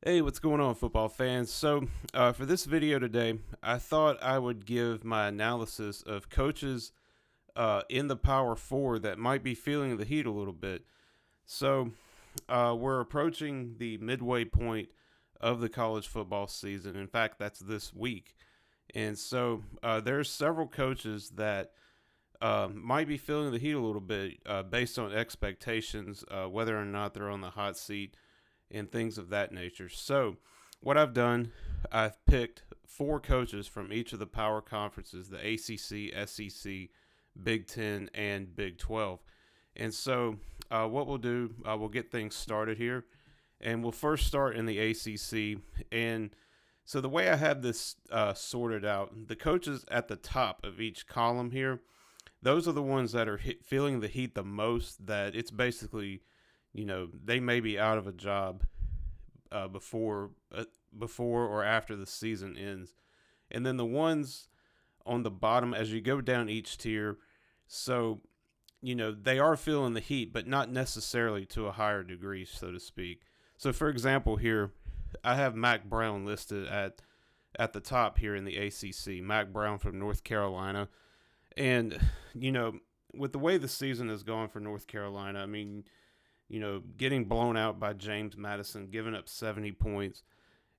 Hey, what's going on, football fans? For this video today, I thought I would give my analysis of coaches in the Power Four that might be feeling the heat a little bit. We're approaching the midway point of the college football season. In fact, that's this week. There's several coaches that might be feeling the heat a little bit based on expectations, whether or not they're on the hot seat and things of that nature. So, what I've done, I've picked four coaches from each of the power conferences: the ACC, SEC, Big Ten, and Big 12. What we'll do, we'll get things started here, and we'll first start in the ACC. And so, the way I have this sorted out, the coaches at the top of each column here, those are the ones that are feeling the heat the most. That it's basically, they may be out of a job before or after the season ends. And then the ones on the bottom, as you go down each tier, so they are feeling the heat, but not necessarily to a higher degree, so to speak. So, for example, here I have Mac Brown listed at the top here in the ACC. Mac Brown from North Carolina, and with the way the season has gone for North Carolina, I mean, getting blown out by James Madison, giving up 70 points,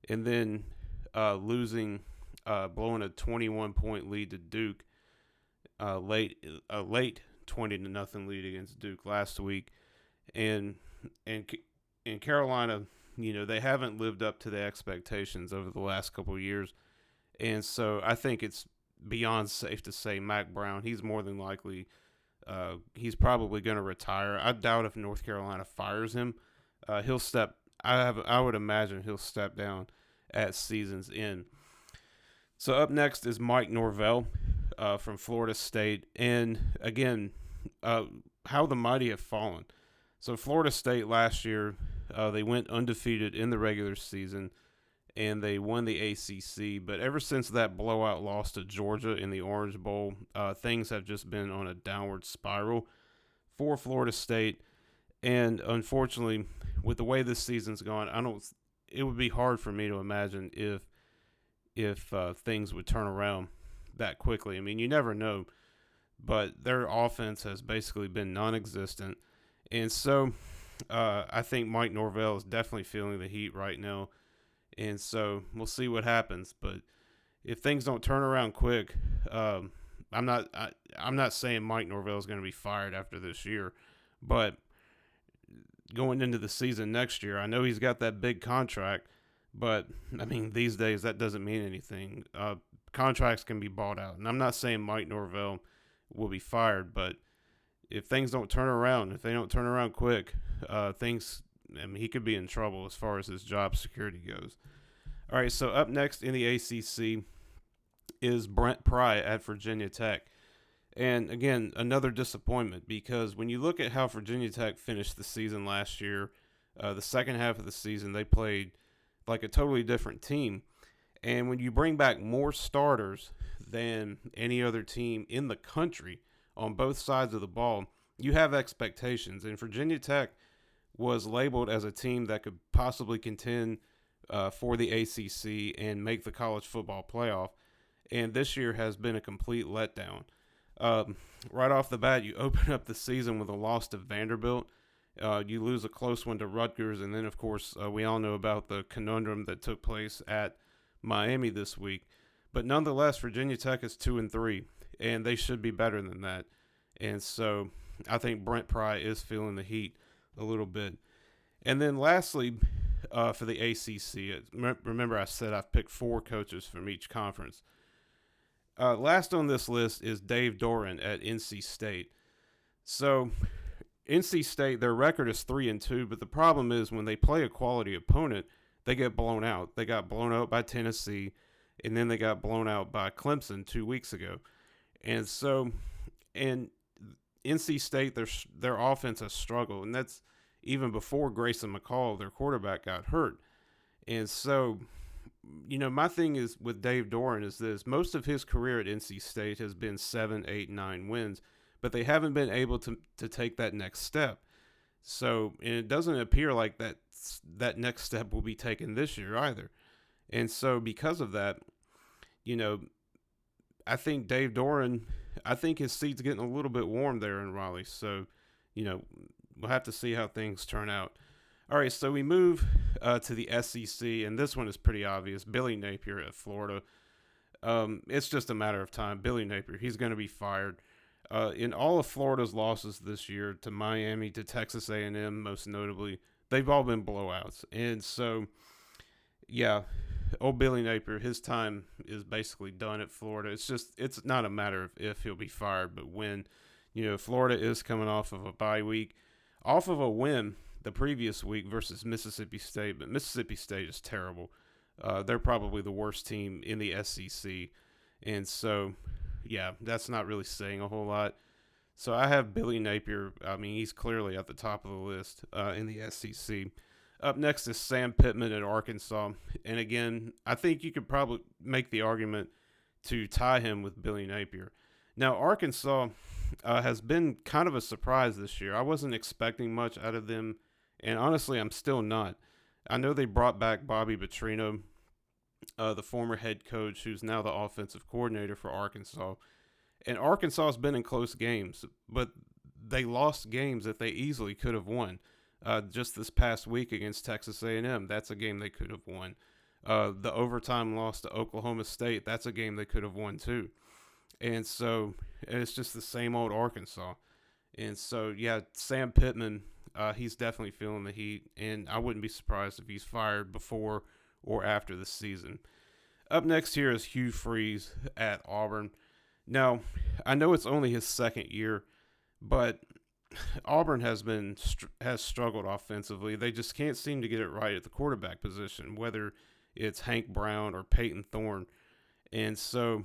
and then blowing a 21-point lead to Duke, late 20-0 lead against Duke last week, and in Carolina, they haven't lived up to the expectations over the last couple of years, and so I think it's beyond safe to say Mac Brown, he's more than likely. He's probably going to retire. I doubt if North Carolina fires him, he'll step. I would imagine he'll step down at season's end. So up next is Mike Norvell from Florida State, and again, how the mighty have fallen. So Florida State last year, they went undefeated in the regular season, and they won the ACC. But ever since that blowout loss to Georgia in the Orange Bowl, things have just been on a downward spiral for Florida State. And unfortunately, with the way this season's gone, it would be hard for me to imagine if things would turn around that quickly. I mean, you never know, but their offense has basically been non-existent. And so I think Mike Norvell is definitely feeling the heat right now. And so we'll see what happens. But if things don't turn around quick, I'm not saying Mike Norvell is going to be fired after this year. But going into the season next year, I know he's got that big contract. But, I mean, these days that doesn't mean anything. Contracts can be bought out. And I'm not saying Mike Norvell will be fired. But if things don't turn around, if they don't turn around quick, he could be in trouble as far as his job security goes. All right, so up next in the ACC is Brent Pry at Virginia Tech. And again, another disappointment because when you look at how Virginia Tech finished the season last year, the second half of the season, they played like a totally different team. And when you bring back more starters than any other team in the country on both sides of the ball, you have expectations. And Virginia Tech was labeled as a team that could possibly contend for the ACC and make the college football playoff. And this year has been a complete letdown. Right off the bat, you open up the season with a loss to Vanderbilt. You lose a close one to Rutgers. And then, of course, we all know about the conundrum that took place at Miami this week. But nonetheless, Virginia Tech is 2-3, and they should be better than that. And so I think Brent Pry is feeling the heat a little bit. And then lastly, for the ACC, remember I said I've picked four coaches from each conference. Last on this list is Dave Doeren at NC State. So NC State, their record is 3-2, but the problem is when they play a quality opponent, they get blown out. They got blown out by Tennessee, and then they got blown out by Clemson 2 weeks ago. And NC State, their offense has struggled, and that's even before Grayson McCall, their quarterback, got hurt. And so, my thing is with Dave Doeren is this: most of his career at NC State has been 7, 8, 9 wins, but they haven't been able to take that next step. So, and it doesn't appear like that that next step will be taken this year either. And so because of that, you know, I think Dave Doran, I think his seat's getting a little bit warm there in Raleigh. So, you know, we'll have to see how things turn out. All right, so we move to the SEC, and this one is pretty obvious. Billy Napier at Florida. It's just a matter of time. Billy Napier, he's going to be fired. In all of Florida's losses this year to Miami, to Texas A&M, most notably, they've all been blowouts. And so, yeah, old Billy Napier, his time is basically done at Florida. It's not a matter of if he'll be fired, but when. You know, Florida is coming off of a bye week, off of a win the previous week versus Mississippi State, but Mississippi State is terrible. They're probably the worst team in the SEC. And so, yeah, that's not really saying a whole lot. So I have Billy Napier. I mean, he's clearly at the top of the list in the SEC. Up next is Sam Pittman at Arkansas. And again, I think you could probably make the argument to tie him with Billy Napier. Now, Arkansas has been kind of a surprise this year. I wasn't expecting much out of them, and honestly, I'm still not. I know they brought back Bobby Petrino, the former head coach, who's now the offensive coordinator for Arkansas. And Arkansas has been in close games, but they lost games that they easily could have won. Just this past week against Texas A&M, that's a game they could have won. The overtime loss to Oklahoma State, that's a game they could have won too. And so it's just the same old Arkansas. And so, yeah, Sam Pittman, he's definitely feeling the heat, and I wouldn't be surprised if he's fired before or after the season. Up next here is Hugh Freeze at Auburn. Now, I know it's only his second year, but Auburn has struggled offensively. They just can't seem to get it right at the quarterback position, whether it's Hank Brown or Peyton Thorne. And so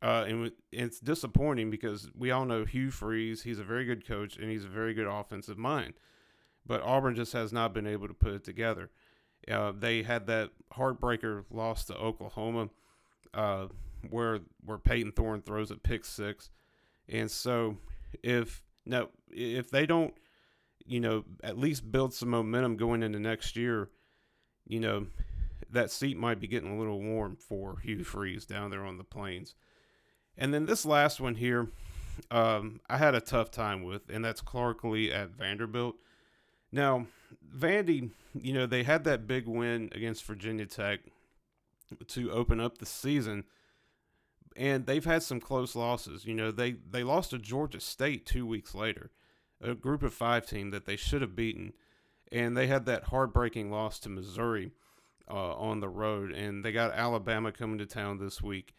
and it's disappointing because we all know Hugh Freeze, he's a very good coach, and he's a very good offensive mind. But Auburn just has not been able to put it together. They had that heartbreaker loss to Oklahoma where Peyton Thorne throws a pick six. And so if they don't, at least build some momentum going into next year, that seat might be getting a little warm for Hugh Freeze down there on the Plains. And then this last one here, I had a tough time with, and that's Clark Lee at Vanderbilt. Now, Vandy, they had that big win against Virginia Tech to open up the season, and they've had some close losses. They lost to Georgia State 2 weeks later, a group of 5 team that they should have beaten, and they had that heartbreaking loss to Missouri on the road, and they got Alabama coming to town this week.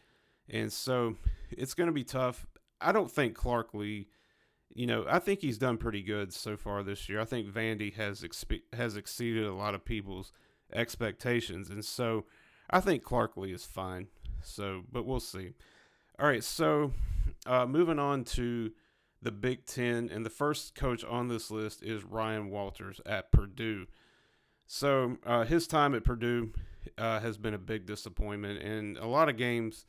And so it's going to be tough. I don't think Clark Lee, I think he's done pretty good so far this year. I think Vandy has exceeded a lot of people's expectations. And so I think Clark Lee is fine. So, but we'll see. All right, so moving on to the Big Ten. And the first coach on this list is Ryan Walters at Purdue. So his time at Purdue has been a big disappointment. And a lot of games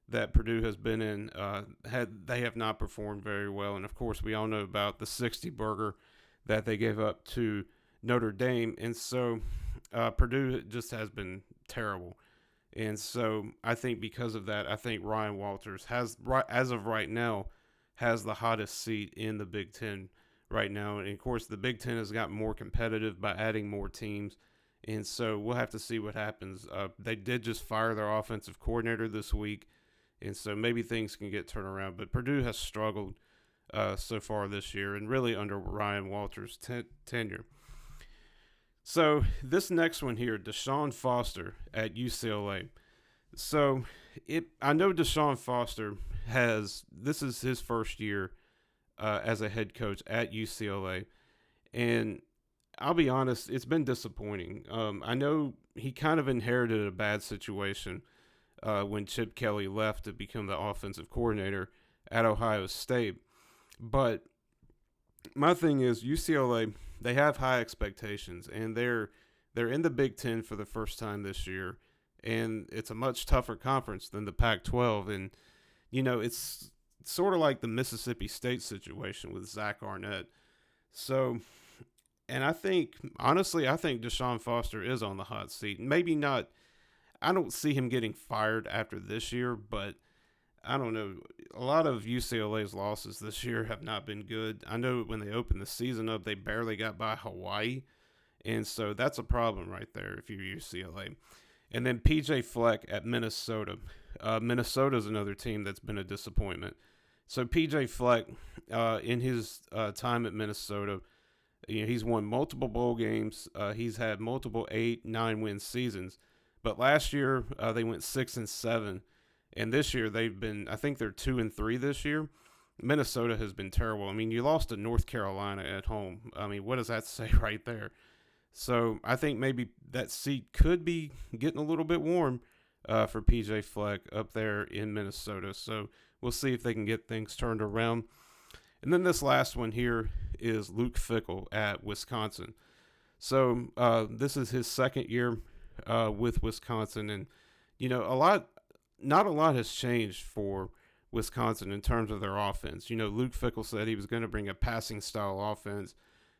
that Purdue has been in, they have not performed very well. And, of course, we all know about the 60 burger that they gave up to Notre Dame. And so Purdue just has been terrible. And so I think because of that, I think Ryan Walters has, as of right now, has the hottest seat in the Big Ten right now. And, of course, the Big Ten has gotten more competitive by adding more teams. And so we'll have to see what happens. They did just fire their offensive coordinator this week. And so maybe things can get turned around. But Purdue has struggled so far this year, and really under Ryan Walters' tenure. So this next one here, Deshaun Foster at UCLA. So I know Deshaun Foster this is his first year as a head coach at UCLA. And I'll be honest, it's been disappointing. I know he kind of inherited a bad situation when Chip Kelly left to become the offensive coordinator at Ohio State. But my thing is UCLA, they have high expectations, and they're in the Big Ten for the first time this year, and it's a much tougher conference than the Pac-12. And, it's sort of like the Mississippi State situation with Zach Arnett. So And I think, honestly, I think Deshaun Foster is on the hot seat. Maybe not. I don't see him getting fired after this year, but I don't know. A lot of UCLA's losses this year have not been good. I know when they opened the season up, they barely got by Hawaii. And so that's a problem right there if you're UCLA. And then PJ Fleck at Minnesota. Minnesota's another team that's been a disappointment. So PJ Fleck, in his time at Minnesota, he's won multiple bowl games. He's had multiple 8-9 win seasons. But last year they went 6-7, and this year they've been. I think they're 2-3 this year. Minnesota has been terrible. I mean, you lost to North Carolina at home. I mean, what does that say right there? So I think maybe that seat could be getting a little bit warm for PJ Fleck up there in Minnesota. So we'll see if they can get things turned around. And then this last one here is Luke Fickell at Wisconsin. So this is his second year with Wisconsin, and not a lot has changed for Wisconsin in terms of their offense. Luke Fickell said he was going to bring a passing style offense.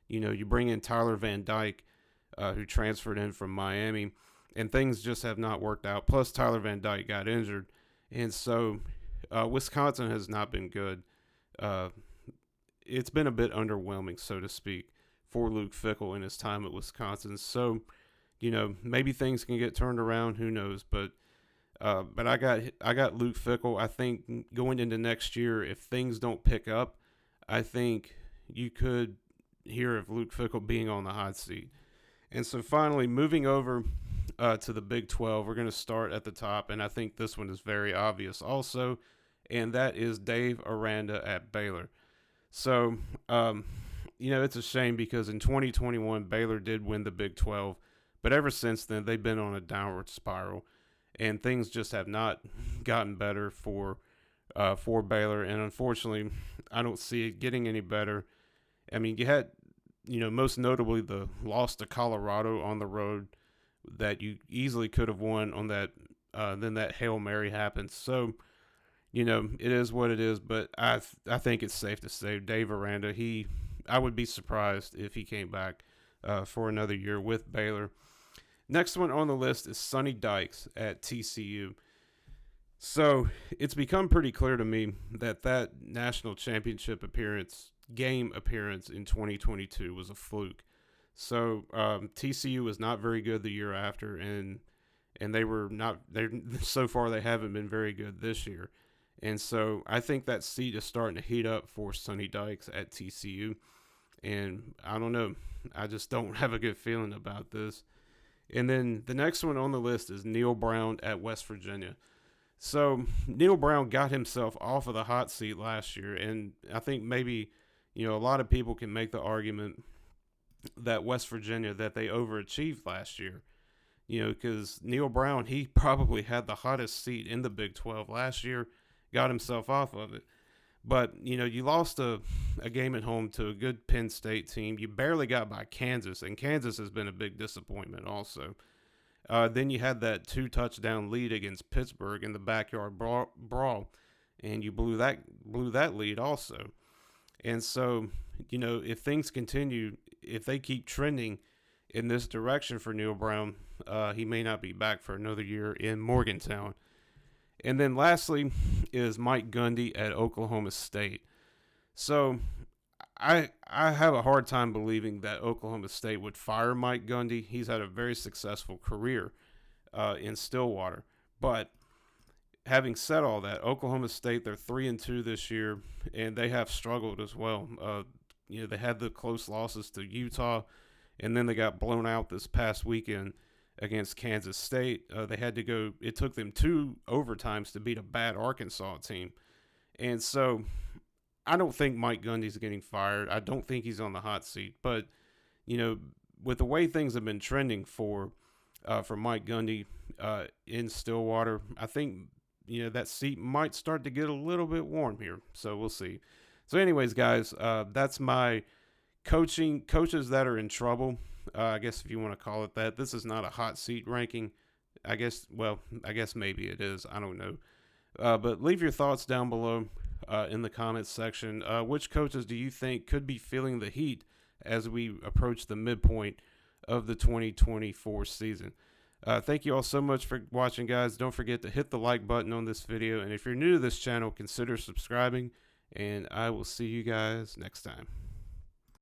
You bring in Tyler Van Dyke, who transferred in from Miami, and things just have not worked out. Plus, Tyler Van Dyke got injured, and so Wisconsin has not been good. It's been a bit underwhelming, so to speak, for Luke Fickell in his time at Wisconsin. So, maybe things can get turned around. Who knows? But I got Luke Fickell. I think going into next year, if things don't pick up, I think you could hear of Luke Fickell being on the hot seat. And so finally, moving over to the Big 12, we're going to start at the top, and I think this one is very obvious also, and that is Dave Aranda at Baylor. So, it's a shame because in 2021, Baylor did win the Big 12, but ever since then, they've been on a downward spiral, and things just have not gotten better for Baylor, and unfortunately, I don't see it getting any better. I mean, you had, most notably the loss to Colorado on the road that you easily could have won on that. Then that Hail Mary happened. So, it is what it is, but I think it's safe to say Dave Aranda, I would be surprised if he came back for another year with Baylor. Next one on the list is Sonny Dykes at TCU. So it's become pretty clear to me that national championship game appearance in 2022 was a fluke. So TCU was not very good the year after, and they were not. So far they haven't been very good this year. And so I think that seat is starting to heat up for Sonny Dykes at TCU. And I don't know. I just don't have a good feeling about this. And then the next one on the list is Neil Brown at West Virginia. So Neil Brown got himself off of the hot seat last year. And I think maybe, a lot of people can make the argument that West Virginia, that they overachieved last year. Because Neil Brown, he probably had the hottest seat in the Big 12 last year. Got himself off of it. But, you lost a game at home to a good Penn State team. You barely got by Kansas, and Kansas has been a big disappointment also. Then you had that 2-touchdown lead against Pittsburgh in the backyard brawl, and you blew that lead also. And so, if things continue, if they keep trending in this direction for Neil Brown, he may not be back for another year in Morgantown. And then lastly is Mike Gundy at Oklahoma State. So I have a hard time believing that Oklahoma State would fire Mike Gundy. He's had a very successful career in Stillwater. But having said all that, Oklahoma State, they're 3-2 this year, and they have struggled as well. They had the close losses to Utah, and then they got blown out this past weekend against Kansas State. It took them 2 overtimes to beat a bad Arkansas team. And so I don't think Mike Gundy's getting fired. I don't think he's on the hot seat. But, with the way things have been trending for Mike Gundy in Stillwater, I think, that seat might start to get a little bit warm here. So we'll see. So anyways, guys, that's my coaches that are in trouble. I guess if you want to call it that. This is not a hot seat ranking. I guess maybe it is. I don't know. But leave your thoughts down below in the comments section. Which coaches do you think could be feeling the heat as we approach the midpoint of the 2024 season. Thank you all so much for watching, guys. Don't forget to hit the like button on this video. And if you're new to this channel, consider subscribing. And I will see you guys next time.